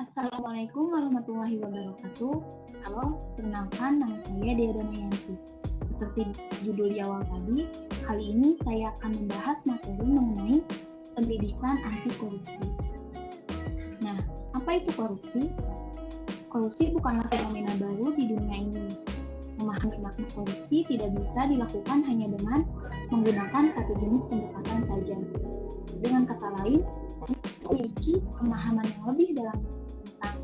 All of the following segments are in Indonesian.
Assalamualaikum warahmatullahi wabarakatuh. Halo, perkenalkan nama saya Dea Damayanti. Seperti judul di awal tadi, kali ini saya akan membahas materi mengenai pendidikan anti korupsi. Nah, apa itu korupsi? Korupsi bukanlah fenomena baru di dunia ini. Memahami makna korupsi tidak bisa dilakukan hanya dengan menggunakan satu jenis pendekatan saja. Dengan kata lain, memiliki pemahaman yang lebih dalam tentang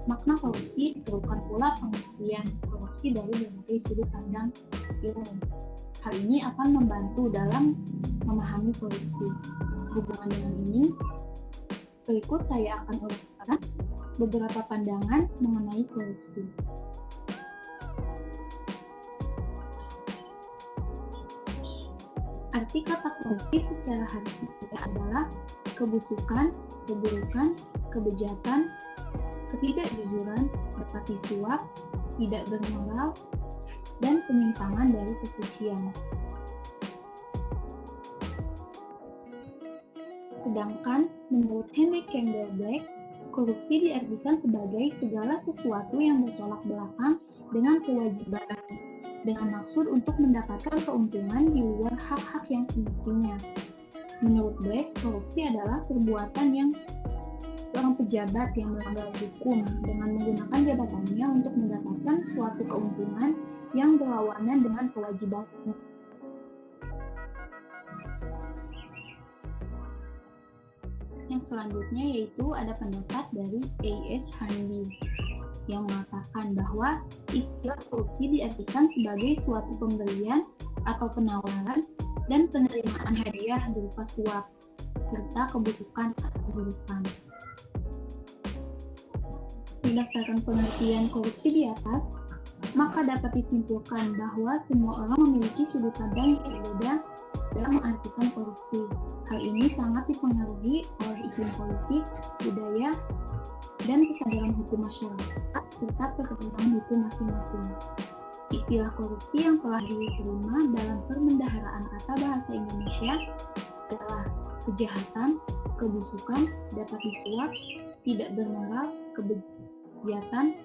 makna korupsi, diperlukan pula pengertian korupsi dari berbagai sudut pandang ilmu. Hal ini akan membantu dalam memahami korupsi. Sehubungan dengan ini, berikut saya akan uraikan beberapa pandangan mengenai korupsi. Arti kata korupsi secara harfiah adalah kebusukan, keburukan, kebejatan, ketidakjujuran, berpati suap, tidak bermoral, dan penyimpangan dari kesucian. Sedangkan menurut Henry Campbell Black, korupsi diartikan sebagai segala sesuatu yang bertolak belakang dengan kewajiban, dengan maksud untuk mendapatkan keuntungan di luar hak-hak yang semestinya. Menurut Black, korupsi adalah perbuatan yang seorang pejabat yang melanggar hukum dengan menggunakan jabatannya untuk mendapatkan suatu keuntungan yang berlawanan dengan kewajibannya. Yang selanjutnya yaitu ada pendapat dari A.S. Harnby yang mengatakan bahwa istilah korupsi diartikan sebagai suatu pembelian atau penawaran dan penerimaan hadiah berupa suap, serta kebusukan atau keburukan. Berdasarkan pengertian korupsi di atas, maka dapat disimpulkan bahwa semua orang memiliki sudut pandang yang berbeda dalam mengartikan korupsi. Hal ini sangat dipengaruhi oleh iklim politik, budaya, dan kesadaran hukum masyarakat, serta perkembangan hukum masing-masing. Istilah korupsi yang telah diterima dalam Perbendaharaan Tata Bahasa Indonesia adalah kejahatan, kebusukan, dapat disuap, tidak bermoral, kebejatan,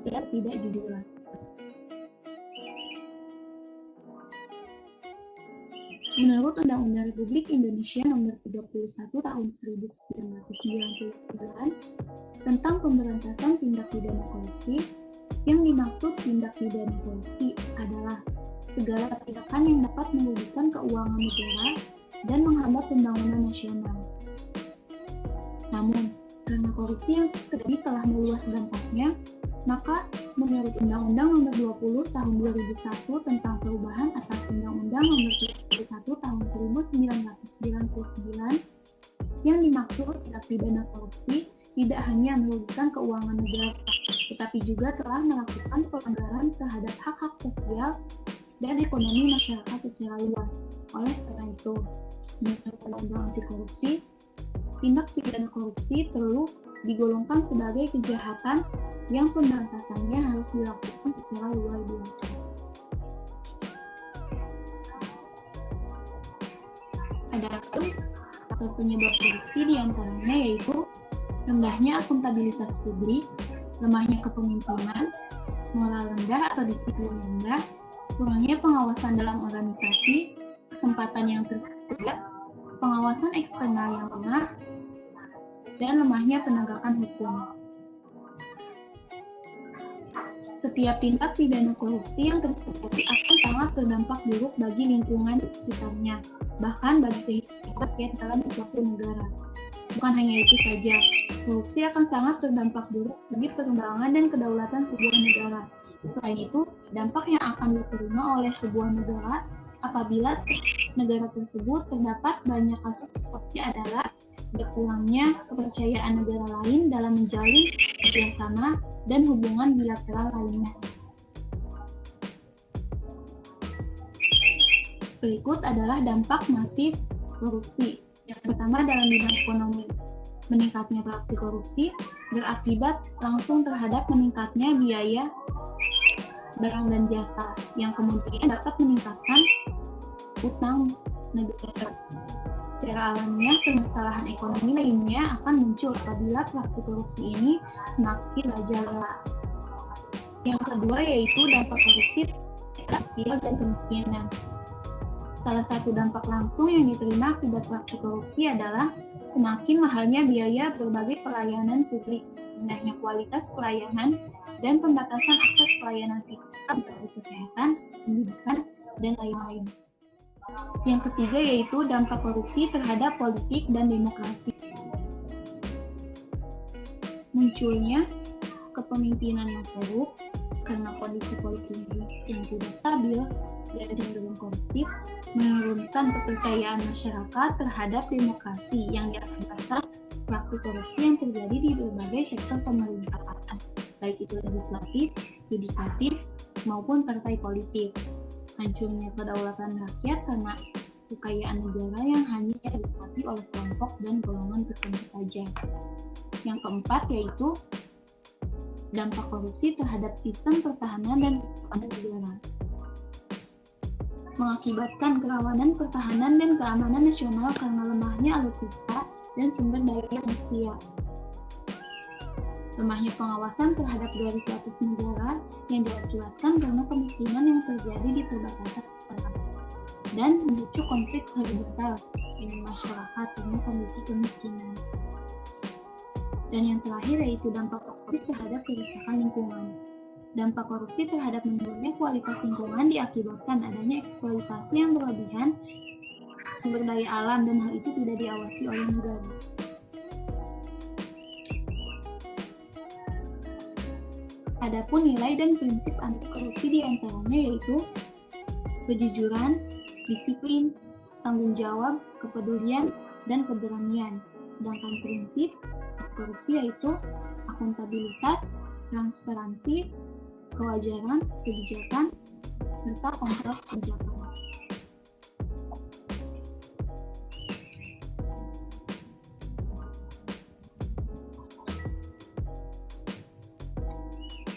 dan tidak jujuran. Menurut Undang-Undang Republik Indonesia Nomor 31 Tahun 1999 tentang pemberantasan tindak pidana korupsi, yang dimaksud tindak pidana korupsi adalah segala tindakan yang dapat merugikan keuangan negara dan menghambat pembangunan nasional. Namun, karena korupsi yang terjadi telah meluas dampaknya, maka menurut Undang-Undang Nomor 20 Tahun 2001 tentang perubahan atas Undang-Undang Nomor 31 Tahun 1999, yang dimaksud tindak pidana korupsi tidak hanya merugikan keuangan negara, tetapi juga telah melakukan pelanggaran terhadap hak-hak sosial dan ekonomi masyarakat secara luas. Oleh karena itu, menurut Undang-Undang Anti Korupsi, tindak pidana korupsi perlu digolongkan sebagai kejahatan yang pemberantasannya harus dilakukan secara luar biasa. Adapun atau penyebab korupsi diantaranya yaitu rendahnya akuntabilitas publik, lemahnya kepemimpinan, moral rendah atau disiplin rendah, kurangnya pengawasan dalam organisasi, kesempatan yang tersedia, pengawasan eksternal yang lemah, dan lemahnya penegakan hukum. Setiap tindak pidana korupsi yang terjadi akan sangat berdampak buruk bagi lingkungan di sekitarnya, bahkan bagi kehidupan rakyat dalam suatu negara. Bukan hanya itu saja, korupsi akan sangat berdampak buruk bagi perkembangan dan kedaulatan sebuah negara. Selain itu, dampak yang akan diterima oleh sebuah negara apabila negara tersebut terdapat banyak kasus korupsi adalah berkurangnya kepercayaan negara lain dalam menjalin kerjasama dan hubungan bilateral lainnya. Berikut adalah dampak masif korupsi. Yang pertama dalam bidang ekonomi. Meningkatnya praktik korupsi berakibat langsung terhadap meningkatnya biaya barang dan jasa yang kemudian dapat meningkatkan utang negara. Secara alamiah, permasalahan ekonomi lainnya akan muncul apabila praktik korupsi ini semakin merajalela. Yang kedua yaitu dampak korupsi terhadap sosial dan kemiskinan. Salah satu dampak langsung yang diterima akibat praktik korupsi adalah semakin mahalnya biaya berbagai pelayanan publik, rendahnya kualitas pelayanan, dan pembatasan akses pelayanan vital seperti kesehatan, pendidikan, dan lain-lain. Yang ketiga yaitu dampak korupsi terhadap politik dan demokrasi. Munculnya kepemimpinan yang korup karena kondisi politik yang tidak stabil dan cenderung koruptif menurunkan kepercayaan masyarakat terhadap demokrasi yang diakibatkan praktik korupsi yang terjadi di berbagai sektor pemerintahan, baik itu legislatif, yudikatif, maupun partai politik. Hancurnya kedaulatan rakyat karena kekayaan negara yang hanya dinikmati oleh kelompok dan golongan tertentu saja. Yang keempat yaitu dampak korupsi terhadap sistem pertahanan dan keamanan negara. Mengakibatkan kerawanan pertahanan dan keamanan nasional karena lemahnya alutsista dan sumber daya manusia. Lemahnya pengawasan terhadap garis batas negara yang diakibatkan karena kemiskinan yang terjadi di perbatasan negara dan memicu konflik horizontal dengan masyarakat karena kondisi kemiskinan. Dan yang terakhir yaitu dampak korupsi terhadap kerusakan lingkungan. Dampak korupsi terhadap menurunnya kualitas lingkungan diakibatkan adanya eksploitasi yang berlebihan sumber daya alam dan hal itu tidak diawasi oleh negara. Adapun nilai dan prinsip anti korupsi diantaranya yaitu kejujuran, disiplin, tanggung jawab, kepedulian, dan keberanian. Sedangkan prinsip anti korupsi yaitu akuntabilitas, transparansi, kewajaran, kebijakan, serta kontrol kebijakan.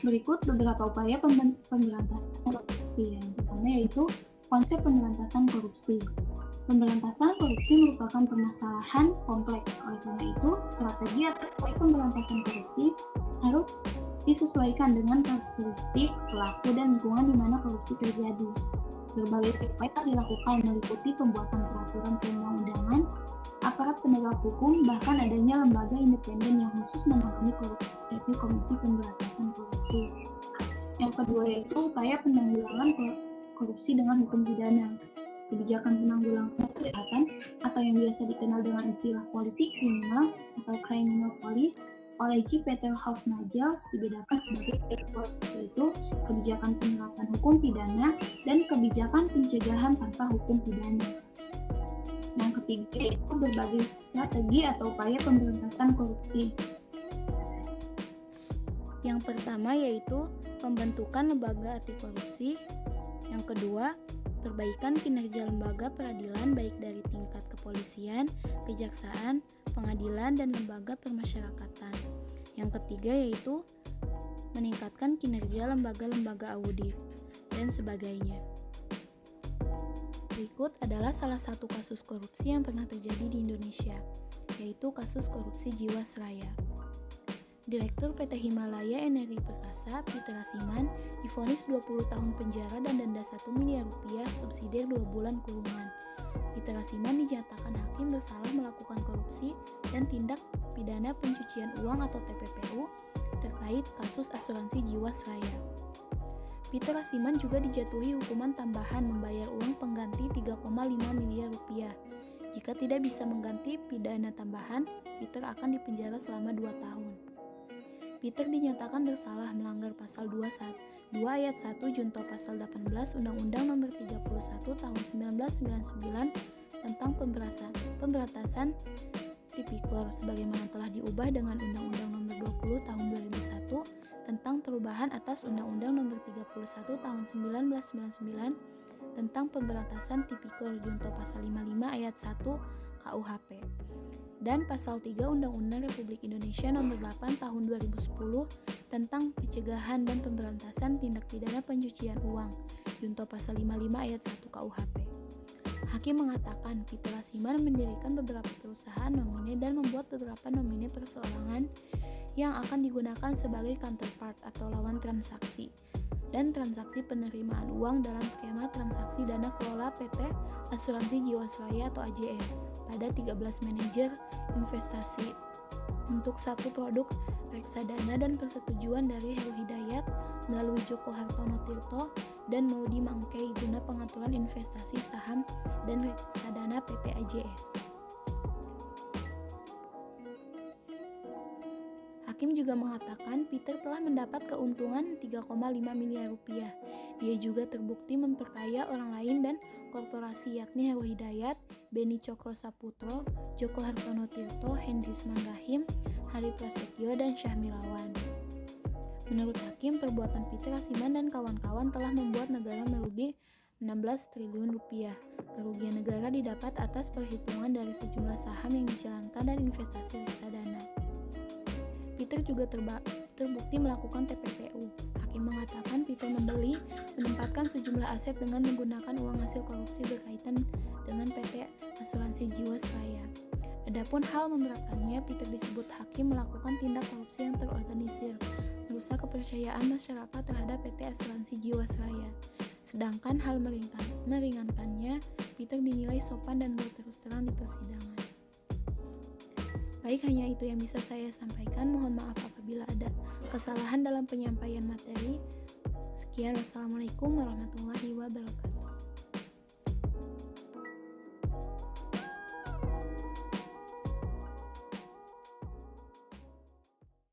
Berikut beberapa upaya pemberantasan korupsi. Yang pertama yaitu konsep pemberantasan korupsi. Pemberantasan korupsi merupakan permasalahan kompleks. Oleh karena itu, strategi atau upaya pemberantasan korupsi harus disesuaikan dengan karakteristik pelaku dan lingkungan di mana korupsi terjadi. Berbagai upaya dilakukan meliputi pembuatan peraturan perundang-undangan, aparat penegak hukum, bahkan adanya lembaga independen yang khusus menangani korupsi seperti Komisi Pemberantasan Korupsi. Yang kedua yaitu upaya penanggulangan korupsi dengan hukum pidana. Kebijakan penanggulangan kejahatan atau yang biasa dikenal dengan istilah politik kriminal atau criminal police oleh J. Peter Hofnagel dibedakan sebagai dua, yaitu kebijakan penerapan hukum pidana dan kebijakan pencegahan tanpa hukum pidana. Yang ketiga yaitu berbagai strategi atau upaya pemberantasan korupsi. Yang pertama yaitu pembentukan lembaga anti korupsi. Yang kedua, perbaikan kinerja lembaga peradilan baik dari tingkat kepolisian, kejaksaan, pengadilan, dan lembaga permasyarakatan. Yang ketiga yaitu meningkatkan kinerja lembaga-lembaga audit, dan sebagainya. Berikut adalah salah satu kasus korupsi yang pernah terjadi di Indonesia, yaitu kasus korupsi Jiwasraya. Direktur PT Himalaya Energi Perkasa, Peter Rasiman, divonis 20 tahun penjara dan denda 1 miliar rupiah subsidiar 2 bulan kurungan. Peter Rasiman dinyatakan hakim bersalah melakukan korupsi dan tindak pidana pencucian uang atau TPPU terkait kasus asuransi Jiwasraya. Peter Rasiman juga dijatuhi hukuman tambahan membayar uang pengganti 3,5 miliar rupiah. Jika tidak bisa mengganti pidana tambahan, Peter akan dipenjara selama 2 tahun. Peter dinyatakan bersalah melanggar pasal 2 ayat 1 junto pasal 18 Undang-Undang Nomor 31 Tahun 1999 tentang pemberantasan tipikor sebagaimana telah diubah dengan Undang-Undang Nomor 20 Tahun 2001 tentang perubahan atas Undang-Undang Nomor 31 Tahun 1999 tentang pemberantasan tipikor junto pasal 55 ayat 1 KUHP. Dan pasal 3 Undang-Undang Republik Indonesia Nomor 8 Tahun 2010 tentang pencegahan dan pemberantasan tindak pidana pencucian uang junto pasal 55 ayat 1 KUHP. Hakim mengatakan Peter Lasiman mendirikan beberapa perusahaan nomine dan membuat beberapa nomine perseorangan yang akan digunakan sebagai counterpart atau lawan transaksi dan transaksi penerimaan uang dalam skema transaksi dana kelola PT Asuransi Jiwasraya atau AJS pada 13 manajer investasi untuk satu produk reksadana dan persetujuan dari Heru Hidayat melalui Joko Hartono Tirto dan Maudi Mangkei guna pengaturan investasi saham dan reksadana PT AJS. Hakim juga mengatakan Peter telah mendapat keuntungan 3,5 miliar rupiah. Dia juga terbukti memperkaya orang lain dan korporasi yakni Heru Hidayat, Beni Cokro Saputro, Joko Hartono Tirto, Hendris Manrahim, Hari Prasetyo, dan Syahmirawan. Menurut Hakim, perbuatan Peter Lasiman dan kawan-kawan telah membuat negara merugi 16 triliun rupiah. Kerugian negara didapat atas perhitungan dari sejumlah saham yang dijalankan dan investasi reksadana. Peter juga terbukti melakukan TPPU. Hakim mengatakan Peter membeli, menempatkan sejumlah aset dengan menggunakan uang hasil korupsi berkaitan dengan PT Asuransi Jiwasraya. Adapun hal memberatkannya, Peter disebut hakim melakukan tindak korupsi yang terorganisir, merusak kepercayaan masyarakat terhadap PT Asuransi Jiwasraya. Sedangkan hal meringankannya, Peter dinilai sopan dan berterus terang di persidangan. Baik, hanya itu yang bisa saya sampaikan. Mohon maaf apabila ada kesalahan dalam penyampaian materi. Sekian, wassalamualaikum warahmatullahi wabarakatuh.